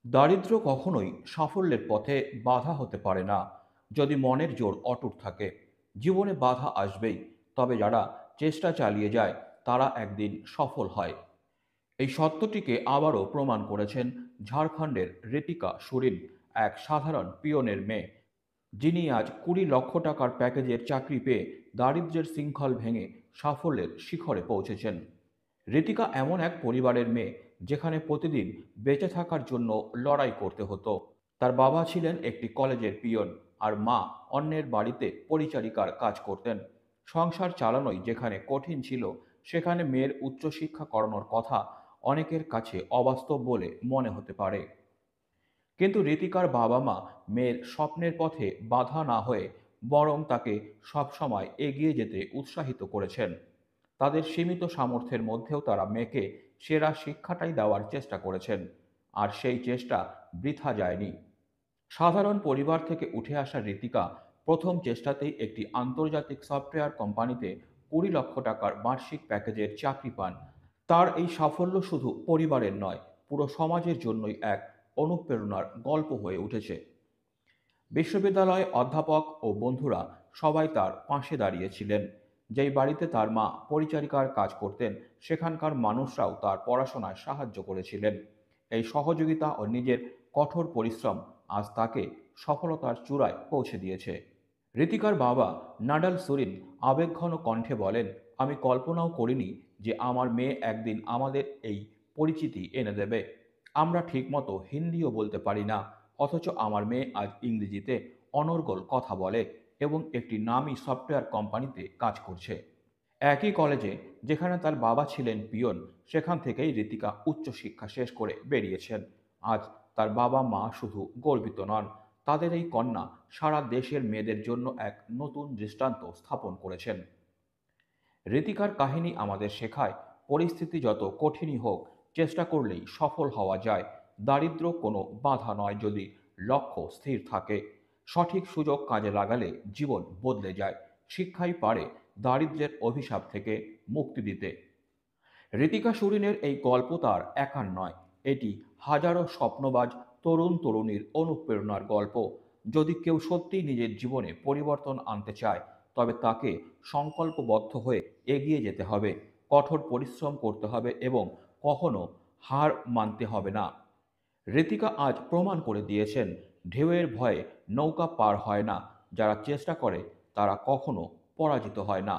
দারিদ্র্য কখনোই সাফল্যের পথে বাধা হতে পারে না যদি মনের জোর অটুট থাকে। জীবনে বাধা আসবেই, তবে যারা চেষ্টা চালিয়ে যায় তারা একদিন সফল হয়। এই সত্যটিকে আবারও প্রমাণ করেছেন ঝাড়খণ্ডের ঋতিকা সুরিন, এক সাধারণ পিয়নের মেয়ে, যিনি আজ 20 লক্ষ টাকার প্যাকেজের চাকরি পেয়ে দারিদ্র্যের শৃঙ্খল ভেঙে সাফল্যের শিখরে পৌঁছেছেন। ঋতিকা এমন এক পরিবারের মেয়ে যেখানে প্রতিদিন বেঁচে থাকার জন্য লড়াই করতে হতো। তার বাবা ছিলেন একটি কলেজের পিয়ন, আর মা অন্যের বাড়িতে পরিচারিকার কাজ করতেন। সংসার চালানোই যেখানে কঠিন ছিল, সেখানে মেয়ের উচ্চশিক্ষা করানোর কথা অনেকের কাছে অবাস্তব বলে মনে হতে পারে। কিন্তু ঋতিকার বাবা মা মেয়ের স্বপ্নের পথে বাধা না হয়ে বরং তাকে সবসময় এগিয়ে যেতে উৎসাহিত করেছেন। তাদের সীমিত সামর্থ্যের মধ্যেও তারা মেয়েকে সেরা শিক্ষাটাই দেওয়ার চেষ্টা করেছেন, আর সেই চেষ্টা বৃথা যায়নি। সাধারণ পরিবার থেকে উঠে আসা ঋতিকা প্রথম চেষ্টাতেই একটি আন্তর্জাতিক সফটওয়্যার কোম্পানিতে 20 লক্ষ টাকার বার্ষিক প্যাকেজের চাকরি পান। তার এই সাফল্য শুধু পরিবারের নয়, পুরো সমাজের জন্যই এক অনুপ্রেরণার গল্প হয়ে উঠেছে। বিশ্ববিদ্যালয়ে অধ্যাপক ও বন্ধুরা সবাই তার পাশে দাঁড়িয়েছিলেন। যেই বাড়িতে তার মা পরিচারিকার কাজ করতেন, সেখানকার মানুষরাও তার পড়াশোনায় সাহায্য করেছিলেন। এই সহযোগিতা ও নিজের কঠোর পরিশ্রম আজ তাকে সফলতার চূড়ায় পৌঁছে দিয়েছে। ঋতিকার বাবা নাডাল সুরিন আবেগঘন কণ্ঠে বলেন, আমি কল্পনাও করিনি যে আমার মেয়ে একদিন আমাদের এই পরিচিতি এনে দেবে। আমরা ঠিকমতো হিন্দিও বলতে পারি না, অথচ আমার মেয়ে আজ ইংরেজিতে অনর্গল কথা বলে এবং একটি নামী সফটওয়্যার কোম্পানিতে কাজ করছে। একই কলেজে যেখানে তার বাবা ছিলেন পিয়ন, সেখান থেকেই ঋতিকা উচ্চশিক্ষা শেষ করে বেরিয়েছেন। আজ তার বাবা মা শুধু গর্বিত নন, তাদের এই কন্যা সারা দেশের মেয়েদের জন্য এক নতুন দৃষ্টান্ত স্থাপন করেছেন। ঋতিকার কাহিনী আমাদের শেখায়, পরিস্থিতি যত কঠিনই হোক, চেষ্টা করলেই সফল হওয়া যায়। দারিদ্র্য কোনো বাধা নয় যদি লক্ষ্য স্থির থাকে। সঠিক সুযোগ কাজে লাগালে জীবন বদলে যায়। শিক্ষাই পারে দারিদ্র্যের অভিশাপ থেকে মুক্তি দিতে। ঋতিকা সুরিনের এই গল্প তার একার নয়, এটি হাজারো স্বপ্নবাজ তরুণ তরুণীর অনুপ্রেরণার গল্প। যদি কেউ সত্যিই নিজের জীবনে পরিবর্তন আনতে চায়, তবে তাকে সংকল্পবদ্ধ হয়ে এগিয়ে যেতে হবে, কঠোর পরিশ্রম করতে হবে এবং কখনো হার মানতে হবে না। ঋতিকা আজ প্রমাণ করে দিয়েছেন, ঢেউয়ের ভয়ে নৌকা পার হয় না, যারা চেষ্টা করে তারা কখনো পরাজিত হয় না।